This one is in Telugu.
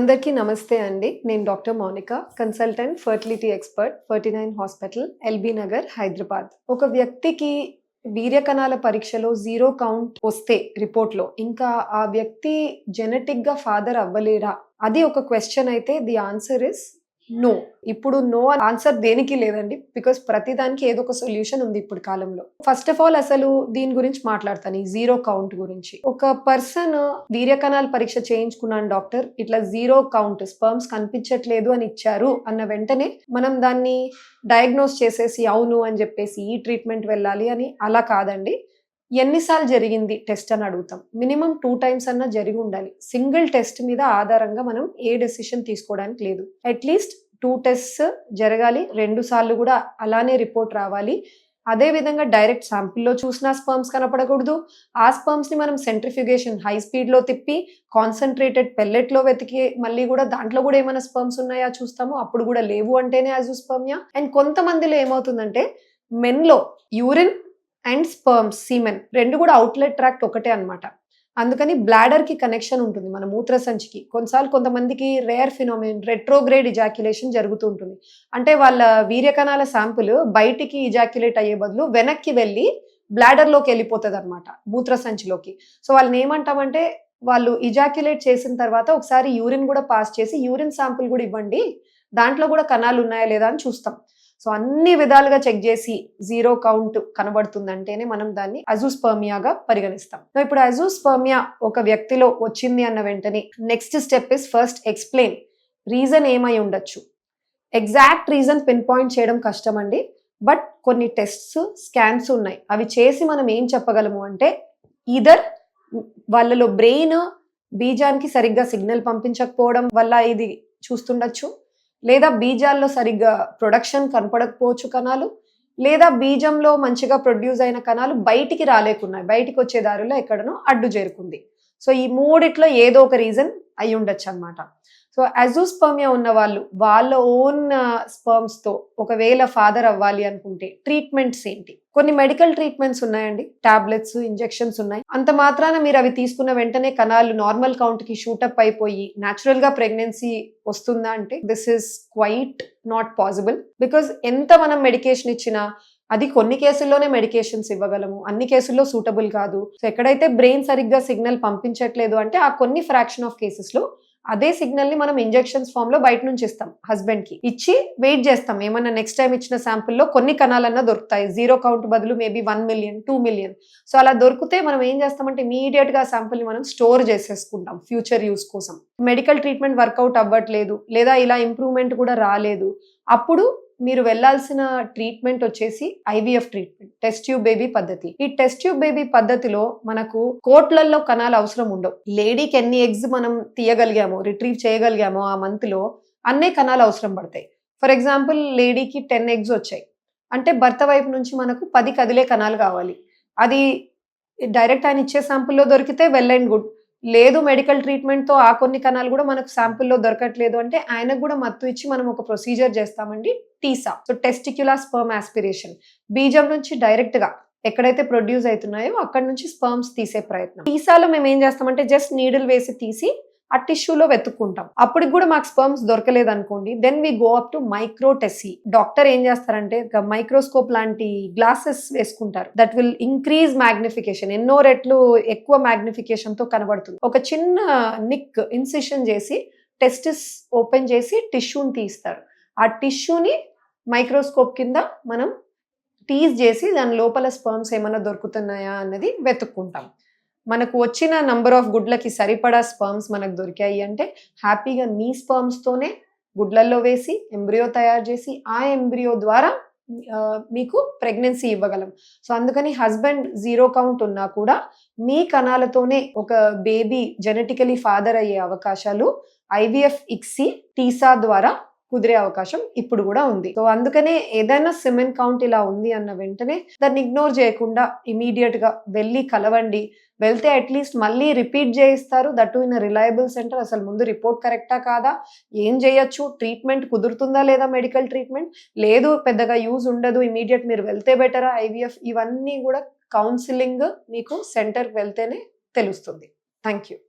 అందరికీ నమస్తే అండి. నేను doctor Mounika, consultant fertility expert 49 hospital, LB Nagar, Hyderabad. ఒక వ్యక్తికి వీర్య కణాల పరీక్షలో 0 కౌంట్ వస్తే రిపోర్ట్‌లో ఇంకా ఆ వ్యక్తి జెనెటిక్‌గా ఫాదర్ అవ్వలేరా? అది ఒక క్వెషన్ అయితే ది ఆన్సర్ ఇస్ నో. ఇప్పుడు నో ఆన్సర్ దేనికి లేదండి. బికాస్ ప్రతిదానికి ఏదో ఒక సొల్యూషన్ ఉంది ఇప్పుడు కాలంలో. ఫస్ట్ ఆఫ్ ఆల్ అసలు దీని గురించి మాట్లాడతాను, ఈ 0 కౌంట్ గురించి. ఒక పర్సన్ వీర్య కణాల పరీక్ష చేయించుకున్నాను డాక్టర్, ఇట్లా 0 కౌంట్ స్పర్మ్స్ కనిపించట్లేదు అని ఇచ్చారు అన్న వెంటనే మనం దాన్ని డయాగ్నోస్ చేసేసి అవును అని చెప్పేసి ఈ ట్రీట్మెంట్ వెళ్ళాలి అని అలా కాదండి. ఎన్నిసార్లు జరిగింది టెస్ట్ అని అడుగుతాం. మినిమం 2 టైమ్స్ అన్నా జరిగి ఉండాలి. సింగిల్ టెస్ట్ మీద ఆధారంగా మనం ఏ డెసిషన్ తీసుకోవడానికి లేదు. అట్లీస్ట్ 2 టెస్ట్స్ జరగాలి, 2 సార్లు కూడా అలానే రిపోర్ట్ రావాలి. అదే విధంగా డైరెక్ట్ శాంపిల్లో చూసిన స్పర్మ్స్ కనపడకూడదు. ఆ స్పర్మ్స్ ని మనం సెంట్రిఫ్యూగేషన్ హై స్పీడ్ లో తిప్పి కాన్సన్ట్రేటెడ్ పెల్లెట్ లో వెతికి మళ్ళీ కూడా దాంట్లో కూడా ఏమైనా స్పర్మ్స్ ఉన్నాయా చూస్తాము. అప్పుడు కూడా లేవు అంటేనే అజోస్పర్మియా. అండ్ కొంతమందిలో ఏమవుతుందంటే మెన్లో యూరిన్ అండ్ స్పర్మ్స్ సీమెన్ రెండు కూడా అవుట్లెట్ ట్రాక్ట్ ఒకటే అన్నమాట. అందుకని బ్లాడర్ కి కనెక్షన్ ఉంటుంది మన మూత్రసంచికి. కొన్నిసార్లు కొంతమందికి రేర్ ఫినోమిన్ రెట్రోగ్రేడ్ ఇజాక్యులేషన్ జరుగుతూ ఉంటుంది. అంటే వాళ్ళ వీర్యకణాల శాంపుల్ బయటికి ఇజాక్యులేట్ అయ్యే బదులు వెనక్కి వెళ్ళి బ్లాడర్ లోకి వెళ్ళిపోతుంది అనమాట, మూత్రసంచిలోకి. సో వాళ్ళని ఏమంటామంటే, వాళ్ళు ఇజాక్యులేట్ చేసిన తర్వాత ఒకసారి యూరిన్ కూడా పాస్ చేసి యూరిన్ శాంపుల్ కూడా ఇవ్వండి, దాంట్లో కూడా కణాలు ఉన్నాయా లేదా అని చూస్తాం. సో అన్ని విధాలుగా చెక్ చేసి 0 కౌంట్ కనబడుతుందంటేనే మనం దాన్ని అజోస్పర్మియాగా పరిగణిస్తాం. ఇప్పుడు అజోస్పర్మియా ఒక వ్యక్తిలో వచ్చింది అన్న వెంటనే next step is first explain reason ఏమై ఉండొచ్చు. ఎగ్జాక్ట్ రీజన్ పిన్ పాయింట్ చేయడం కష్టం అండి. బట్ కొన్ని టెస్ట్స్, స్కాన్స్ ఉన్నాయి. అవి చేసి మనం ఏం చెప్పగలము అంటే, ఈదర్ వాళ్ళలో బ్రెయిన్ బీజానికి సరిగ్గా సిగ్నల్ పంపించకపోవడం వల్ల ఇది చూస్తుండొచ్చు, లేదా బీజాల్లో సరిగ్గా ప్రొడక్షన్ కనపడకపోవచ్చు కణాలు, లేదా బీజంలో మంచిగా ప్రొడ్యూస్ అయిన కణాలు బయటికి రాలేకున్నాయి, బయటికి వచ్చే దారిలో ఎక్కడనో అడ్డు చేరుకుంది. సో ఈ మూడిట్లో ఏదో ఒక రీజన్ అయి ఉండొచ్చు అనమాట. సో అజోస్పర్మియా ఉన్న వాళ్ళు వాళ్ళ ఓన్ స్పర్మ్స్ తో ఒకవేళ ఫాదర్ అవ్వాలి అనుకుంటే ట్రీట్మెంట్స్ ఏంటి? కొన్ని మెడికల్ ట్రీట్మెంట్స్ ఉన్నాయండి, టాబ్లెట్స్, ఇంజెక్షన్స్ ఉన్నాయి. అంత మాత్రాన మీరు అవి తీసుకున్న వెంటనే కణాలు నార్మల్ కౌంట్ కి షూటప్ అయిపోయి న్యాచురల్ గా ప్రెగ్నెన్సీ వస్తుందా అంటే this is quite not possible. Because ఎంత మనం మెడికేషన్ ఇచ్చినా అది కొన్ని కేసుల్లోనే మెడికేషన్స్ ఇవ్వగలము, అన్ని కేసుల్లో సూటబుల్ కాదు. సో ఎక్కడైతే బ్రెయిన్ సరిగ్గా సిగ్నల్ పంపించట్లేదు అంటే ఆ కొన్ని ఫ్రాక్షన్ ఆఫ్ కేసెస్ లో అదే సిగ్నల్ ని మనం ఇంజెక్షన్స్ ఫామ్ లో బయట నుంచి ఇస్తాం, హస్బెండ్ కి ఇచ్చి వెయిట్ చేస్తాం. ఏమన్నా నెక్స్ట్ టైం ఇచ్చిన శాంపుల్లో కొన్ని కణాలన్నా దొరుకుతాయి. 0 కౌంట్ బదులు మేబీ 1 మిలియన్ 2 మిలియన్. సో అలా దొరికితే మనం ఏం చేస్తామంటే ఇమీడియట్ గా శాంపుల్ ని మనం స్టోర్ చేసేసుకుంటాం ఫ్యూచర్ యూస్ కోసం. మెడికల్ ట్రీట్మెంట్ వర్కౌట్ అవ్వట్లేదు, లేదా ఇలా ఇంప్రూవ్మెంట్ కూడా రాలేదు, అప్పుడు మీరు వెళ్లాల్సిన ట్రీట్మెంట్ వచ్చేసి IVF treatment, test tube baby పద్ధతి. ఈ టెస్ట్ ట్యూబ్ బేబీ పద్ధతిలో మనకు కోట్లల్లో కణాలు అవసరం ఉండవు. లేడీకి ఎన్ని ఎగ్స్ మనం తీయగలిగామో, రిట్రీవ్ చేయగలిగామో ఆ మంత్ లో అన్నే కణాలు అవసరం పడతాయి. ఫర్ ఎగ్జాంపుల్ లేడీకి 10 ఎగ్స్ వచ్చాయి అంటే భర్త వైపు నుంచి మనకు 10 కదిలే కణాలు కావాలి. అది డైరెక్ట్ ఆయన ఇచ్చే శాంపుల్లో దొరికితే వెల్ అండ్ గుడ్. లేదు మెడికల్ ట్రీట్మెంట్ తో ఆ కొన్ని కణాలు కూడా మనకు శాంపుల్లో దొరకట్లేదు అంటే ఆయనకు కూడా మత్తు ఇచ్చి మనం ఒక ప్రొసీజర్ చేస్తామండి, TESA. So testicular sperm aspiration. బీజం నుంచి డైరెక్ట్ గా ఎక్కడైతే ప్రొడ్యూస్ అవుతున్నాయో అక్కడ నుంచి స్పర్మ్స్ తీసే ప్రయత్నం. టీసాలో మేము ఏం చేస్తామంటే జస్ట్ నీడిల్ వేసి తీసి ఆ టిష్యూలో వెతుక్కుంటాం. అప్పటికి కూడా మాకు స్పర్మ్స్ దొరకలేదు అనుకోండి, then we go up to micro TESE. Doctor ఏం చేస్తారంటే మైక్రోస్కోప్ లాంటి గ్లాసెస్ వేసుకుంటారు. దట్ విల్ ఇంక్రీజ్ మ్యాగ్నిఫికేషన్, ఎన్నో రెట్లు ఎక్కువ మ్యాగ్నిఫికేషన్ తో కనబడుతుంది. ఒక చిన్న నిక్ ఇన్సిషన్ చేసి టెస్టిస్ ఓపెన్ చేసి టిష్యూని తీస్తారు. ఆ టిష్యూని మైక్రోస్కోప్ కింద మనం టీజ్ చేసి దాని లోపల స్పర్మ్స్ ఏమైనా దొరుకుతున్నాయా అన్నది వెతుక్కుంటాం. మనకు వచ్చిన నంబర్ ఆఫ్ గుడ్లకి సరిపడా స్పర్మ్స్ మనకు దొరికాయి అంటే హ్యాపీగా మీ స్పర్మ్స్ తోనే గుడ్లల్లో వేసి ఎంబ్రియో తయారు చేసి ఆ ఎంబ్రియో ద్వారా మీకు ప్రెగ్నెన్సీ ఇవ్వగలం. సో అందుకని హస్బెండ్ 0 కౌంట్ ఉన్నా కూడా మీ కణాలతోనే ఒక బేబీ జెనెటికలీ ఫాదర్ అయ్యే అవకాశాలు ఐవీఎఫ్, ఇక్సీ, టీసా ద్వారా కుదిరే అవకాశం ఇప్పుడు కూడా ఉంది. సో అందుకనే ఏదైనా సిమెన్ కౌంట్ ఇలా ఉంది అన్న వెంటనే దాన్ని ఇగ్నోర్ చేయకుండా ఇమీడియట్ గా వెళ్ళి కలవండి. వెళ్తే అట్లీస్ట్ మళ్ళీ రిపీట్ చేయిస్తారు, దట్ ఇన్ రిలయబుల్ సెంటర్. అసలు ముందు రిపోర్ట్ కరెక్టా కాదా, ఏం చేయొచ్చు, ట్రీట్మెంట్ కుదురుతుందా లేదా, మెడికల్ ట్రీట్మెంట్ లేదు పెద్దగా యూజ్ ఉండదు, ఇమీడియట్ మీరు వెళ్తే బెటరా ఐవీఎఫ్, ఇవన్నీ కూడా కౌన్సిలింగ్ మీకు సెంటర్ వెళ్తేనే తెలుస్తుంది. Thank you.